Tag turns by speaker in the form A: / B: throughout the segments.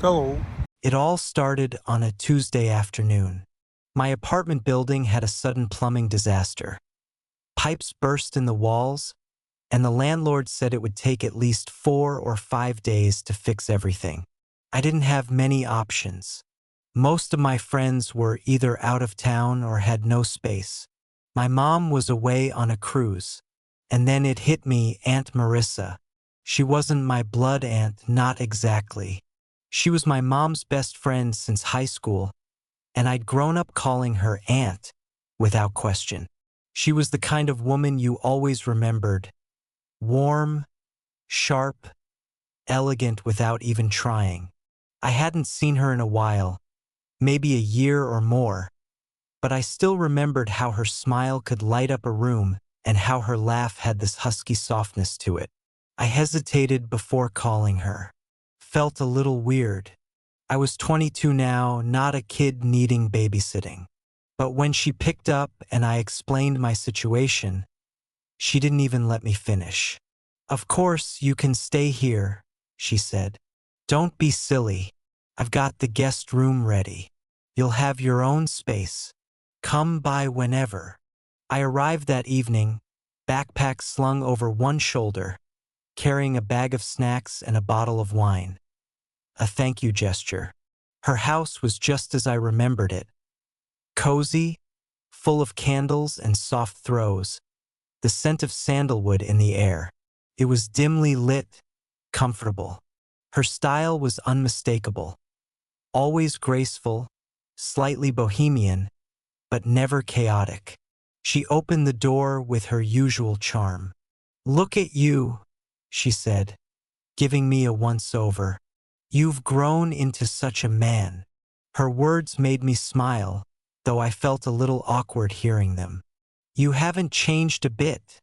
A: Hello.
B: It all started on a Tuesday afternoon. My apartment building had a sudden plumbing disaster. Pipes burst in the walls, and the landlord said it would take at least 4 or 5 days to fix everything. I didn't have many options. Most of my friends were either out of town or had no space. My mom was away on a cruise. And then it hit me, Aunt Marissa. She wasn't my blood aunt, not exactly. She was my mom's best friend since high school, and I'd grown up calling her aunt, without question. She was the kind of woman you always remembered. Warm, sharp, elegant without even trying. I hadn't seen her in a while, maybe a year or more, but I still remembered how her smile could light up a room and how her laugh had this husky softness to it. I hesitated before calling her. Felt a little weird. I was 22 now, not a kid needing babysitting. But when she picked up and I explained my situation, she didn't even let me finish. "Of course, you can stay here," she said. "Don't be silly. I've got the guest room ready. You'll have your own space. Come by whenever." I arrived that evening, backpack slung over one shoulder, carrying a bag of snacks and a bottle of wine. A thank you gesture. Her house was just as I remembered it. Cozy, full of candles and soft throws, the scent of sandalwood in the air. It was dimly lit, comfortable. Her style was unmistakable. Always graceful, slightly bohemian, but never chaotic. She opened the door with her usual charm. "Look at you," she said, giving me a once-over. "You've grown into such a man." Her words made me smile, though I felt a little awkward hearing them. "You haven't changed a bit,"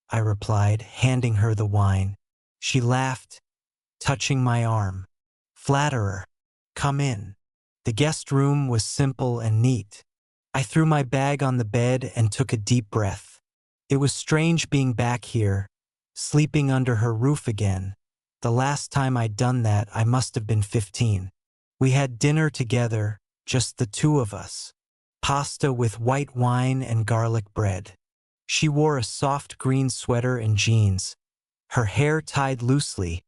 B: I replied, handing her the wine. She laughed, touching my arm. "Flatterer. Come in." The guest room was simple and neat. I threw my bag on the bed and took a deep breath. It was strange being back here, sleeping under her roof again. The last time I'd done that, I must have been 15. We had dinner together, just the two of us. Pasta with white wine and garlic bread. She wore a soft green sweater and jeans, her hair tied loosely,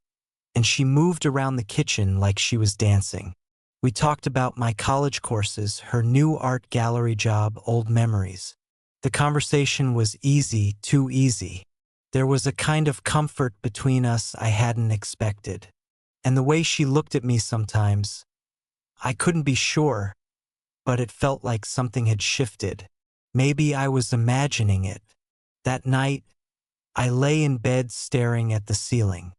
B: and she moved around the kitchen like she was dancing. We talked about my college courses, her new art gallery job, old memories. The conversation was easy, too easy. There was a kind of comfort between us I hadn't expected. And the way she looked at me sometimes, I couldn't be sure, but it felt like something had shifted. Maybe I was imagining it. That night, I lay in bed staring at the ceiling.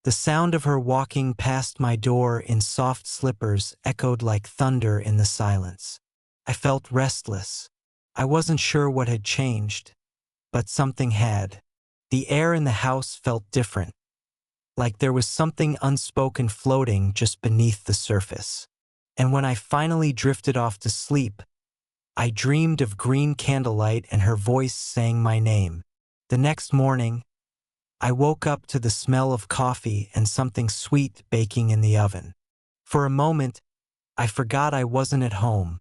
B: The sound of her walking past my door in soft slippers echoed like thunder in the silence. I felt restless. I wasn't sure what had changed, but something had. The air in the house felt different, like there was something unspoken floating just beneath the surface. And when I finally drifted off to sleep, I dreamed of green candlelight and her voice saying my name. The next morning, I woke up to the smell of coffee and something sweet baking in the oven. For a moment, I forgot I wasn't at home.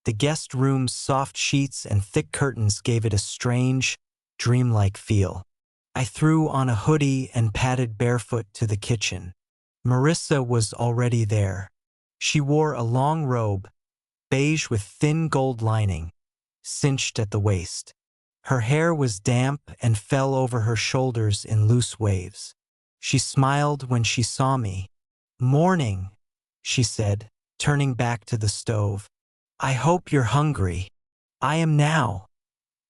B: The guest room's soft sheets and thick curtains gave it a strange, dreamlike feel. I threw on a hoodie and padded barefoot to the kitchen. Marissa was already there. She wore a long robe, beige with thin gold lining, cinched at the waist. Her hair was damp and fell over her shoulders in loose waves. She smiled when she saw me. "Morning," she said, turning back to the stove. "I hope you're hungry." "I am now,"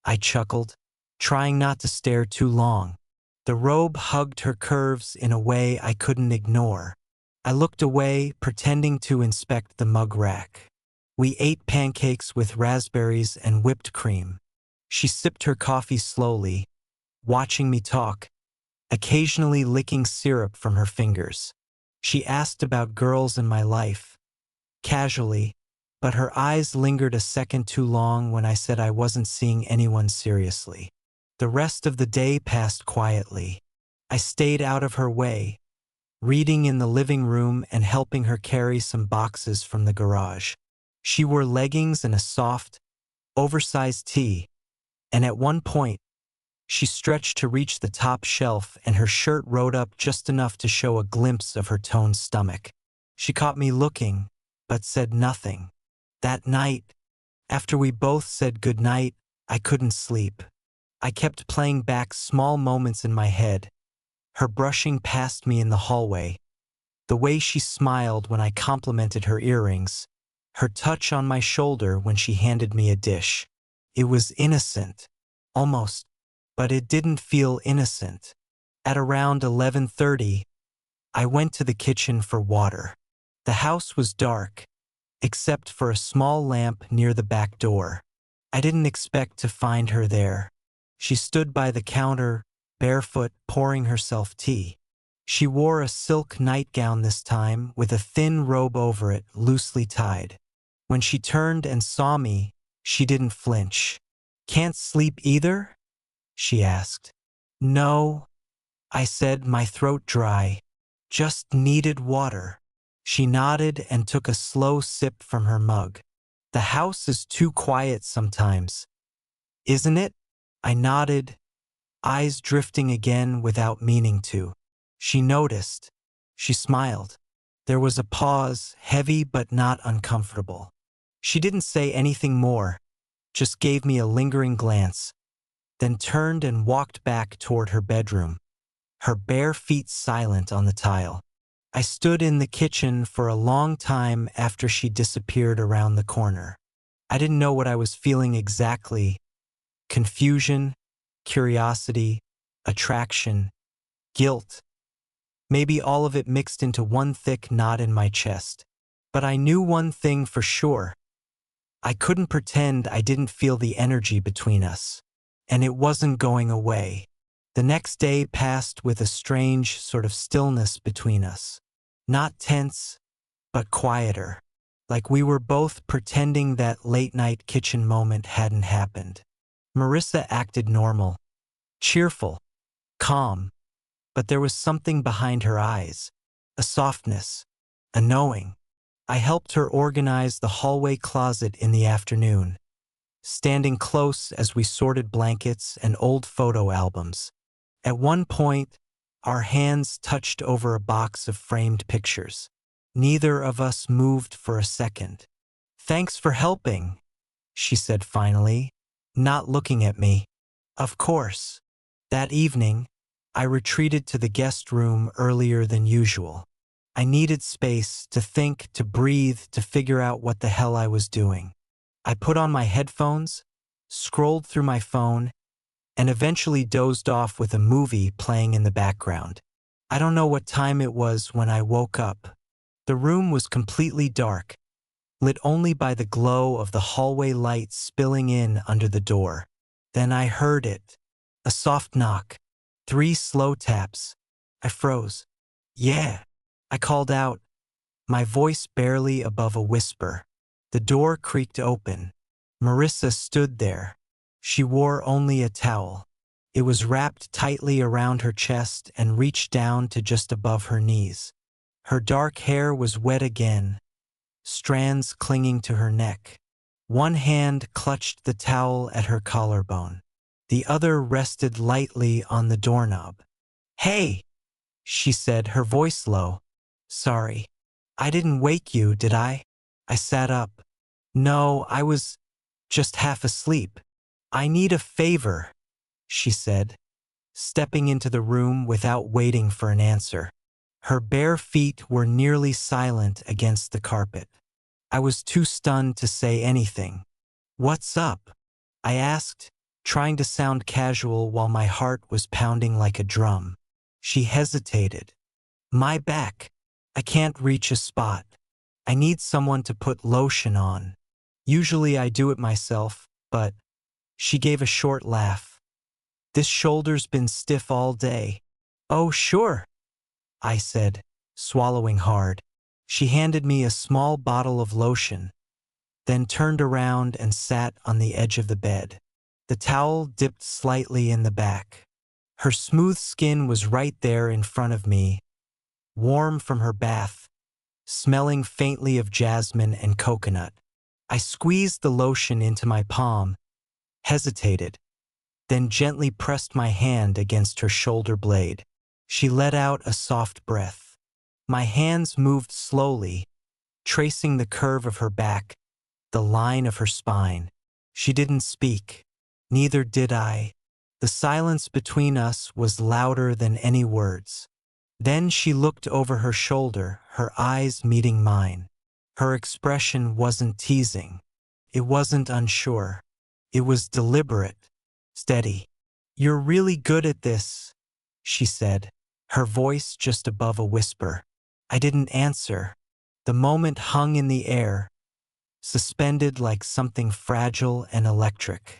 B: I chuckled, trying not to stare too long. The robe hugged her curves in a way I couldn't ignore. I looked away, pretending to inspect the mug rack. We ate pancakes with raspberries and whipped cream. She sipped her coffee slowly, watching me talk, occasionally licking syrup from her fingers. She asked about girls in my life, casually, but her eyes lingered a second too long when I said I wasn't seeing anyone seriously. The rest of the day passed quietly. I stayed out of her way, reading in the living room and helping her carry some boxes from the garage. She wore leggings and a soft, oversized tee, and at one point, she stretched to reach the top shelf and her shirt rode up just enough to show a glimpse of her toned stomach. She caught me looking, but said nothing. That night, after we both said goodnight, I couldn't sleep. I kept playing back small moments in my head. Her brushing past me in the hallway, the way she smiled when I complimented her earrings, her touch on my shoulder when she handed me a dish. It was innocent, almost, but it didn't feel innocent. At around 11:30, I went to the kitchen for water. The house was dark, except for a small lamp near the back door. I didn't expect to find her there. She stood by the counter, barefoot, pouring herself tea. She wore a silk nightgown this time, with a thin robe over it, loosely tied. When she turned and saw me, she didn't flinch. "Can't sleep either?" she asked. "No," I said, my throat dry. "Just needed water." She nodded and took a slow sip from her mug. "The house is too quiet sometimes, isn't it?" I nodded, eyes drifting again without meaning to. She noticed. She smiled. There was a pause, heavy but not uncomfortable. She didn't say anything more, just gave me a lingering glance, then turned and walked back toward her bedroom, her bare feet silent on the tile. I stood in the kitchen for a long time after she disappeared around the corner. I didn't know what I was feeling exactly. Confusion, curiosity, attraction, guilt. Maybe all of it mixed into one thick knot in my chest. But I knew one thing for sure. I couldn't pretend I didn't feel the energy between us. And it wasn't going away. The next day passed with a strange sort of stillness between us. Not tense, but quieter. Like we were both pretending that late-night kitchen moment hadn't happened. Marissa acted normal, cheerful, calm, but there was something behind her eyes, a softness, a knowing. I helped her organize the hallway closet in the afternoon, standing close as we sorted blankets and old photo albums. At one point, our hands touched over a box of framed pictures. Neither of us moved for a second. "Thanks for helping," she said finally, not looking at me. "Of course." That evening, I retreated to the guest room earlier than usual. I needed space to think, to breathe, to figure out what the hell I was doing. I put on my headphones, scrolled through my phone, and eventually dozed off with a movie playing in the background. I don't know what time it was when I woke up. The room was completely dark, lit only by the glow of the hallway light spilling in under the door. Then I heard it. A soft knock. 3 slow taps. I froze. "Yeah," I called out, my voice barely above a whisper. The door creaked open. Marissa stood there. She wore only a towel. It was wrapped tightly around her chest and reached down to just above her knees. Her dark hair was wet again, strands clinging to her neck. One hand clutched the towel at her collarbone. The other rested lightly on the doorknob. "Hey," she said, her voice low. "Sorry. I didn't wake you, did I?" I sat up. "No, I was just half asleep." "I need a favor," she said, stepping into the room without waiting for an answer. Her bare feet were nearly silent against the carpet. I was too stunned to say anything. "What's up?" I asked, trying to sound casual while my heart was pounding like a drum. She hesitated. "My back. I can't reach a spot. I need someone to put lotion on. Usually I do it myself, but..." She gave a short laugh. "This shoulder's been stiff all day." "Oh, sure," I said, swallowing hard. She handed me a small bottle of lotion, then turned around and sat on the edge of the bed. The towel dipped slightly in the back. Her smooth skin was right there in front of me, warm from her bath, smelling faintly of jasmine and coconut. I squeezed the lotion into my palm, hesitated, then gently pressed my hand against her shoulder blade. She let out a soft breath. My hands moved slowly, tracing the curve of her back, the line of her spine. She didn't speak. Neither did I. The silence between us was louder than any words. Then she looked over her shoulder, her eyes meeting mine. Her expression wasn't teasing. It wasn't unsure. It was deliberate, steady. "You're really good at this," she said, her voice just above a whisper. I didn't answer. The moment hung in the air, suspended like something fragile and electric.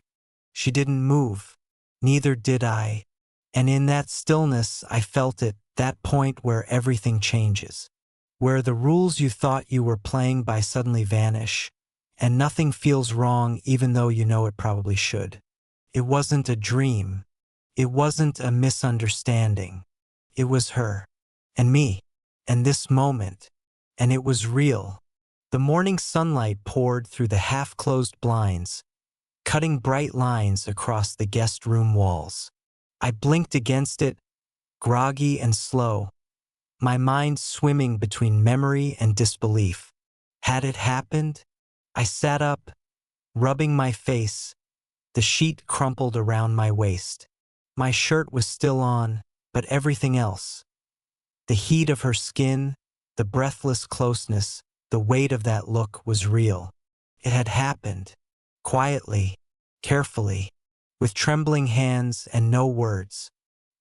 B: She didn't move. Neither did I. And in that stillness, I felt it, that point where everything changes. Where the rules you thought you were playing by suddenly vanish, and nothing feels wrong even though you know it probably should. It wasn't a dream. It wasn't a misunderstanding. It was her. And me. And this moment. And it was real. The morning sunlight poured through the half-closed blinds, cutting bright lines across the guest room walls. I blinked against it, groggy and slow, my mind swimming between memory and disbelief. Had it happened? I sat up, rubbing my face, the sheet crumpled around my waist. My shirt was still on, but everything else. The heat of her skin, the breathless closeness, the weight of that look was real. It had happened, quietly, carefully, with trembling hands and no words.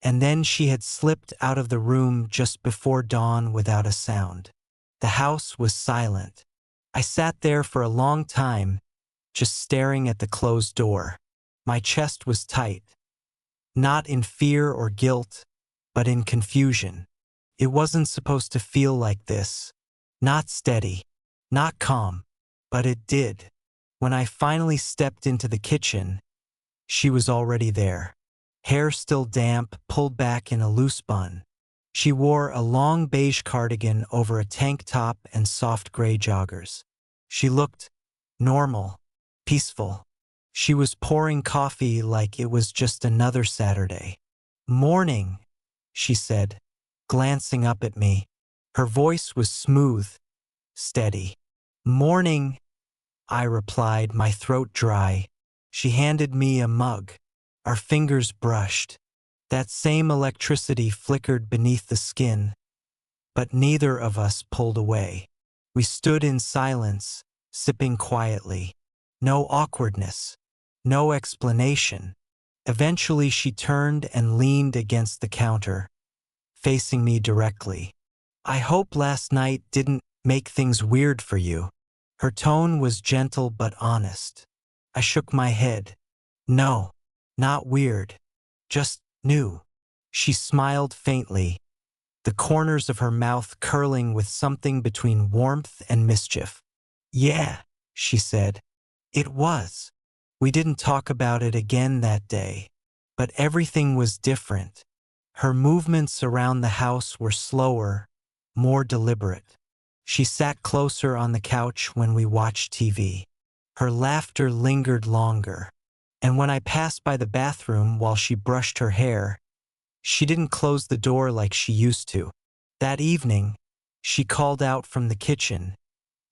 B: And then she had slipped out of the room just before dawn without a sound. The house was silent. I sat there for a long time, just staring at the closed door. My chest was tight, not in fear or guilt, but in confusion. It wasn't supposed to feel like this. Not steady, not calm, but it did. When I finally stepped into the kitchen, she was already there. Hair still damp, pulled back in a loose bun. She wore a long beige cardigan over a tank top and soft gray joggers. She looked normal, peaceful. She was pouring coffee like it was just another Saturday. "Morning," she said, glancing up at me. Her voice was smooth, steady. "Morning," I replied, my throat dry. She handed me a mug. Our fingers brushed. That same electricity flickered beneath the skin, but neither of us pulled away. We stood in silence, sipping quietly. No awkwardness, no explanation. Eventually she turned and leaned against the counter, facing me directly. "I hope last night didn't make things weird for you." Her tone was gentle but honest. I shook my head. "No, not weird, just new." She smiled faintly, the corners of her mouth curling with something between warmth and mischief. "Yeah," she said. "It was." We didn't talk about it again that day, but everything was different. Her movements around the house were slower, more deliberate. She sat closer on the couch when we watched TV. Her laughter lingered longer. And when I passed by the bathroom while she brushed her hair, she didn't close the door like she used to. That evening, she called out from the kitchen,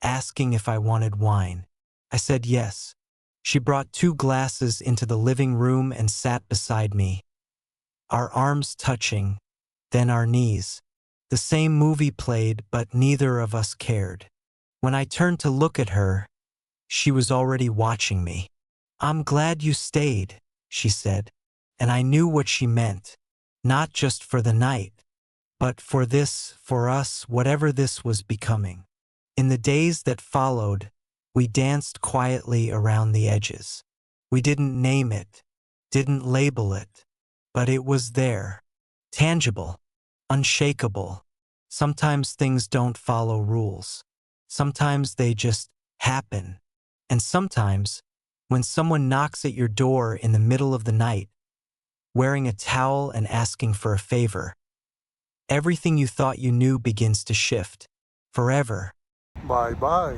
B: asking if I wanted wine. I said yes. She brought 2 glasses into the living room and sat beside me, our arms touching, then our knees. The same movie played, but neither of us cared. When I turned to look at her, she was already watching me. "I'm glad you stayed," she said, and I knew what she meant. Not just for the night, but for this, for us, whatever this was becoming. In the days that followed, we danced quietly around the edges. We didn't name it, didn't label it, but it was there, tangible, unshakable. Sometimes things don't follow rules. Sometimes they just happen. And sometimes, when someone knocks at your door in the middle of the night, wearing a towel and asking for a favor, everything you thought you knew begins to shift. Forever.
A: Bye bye.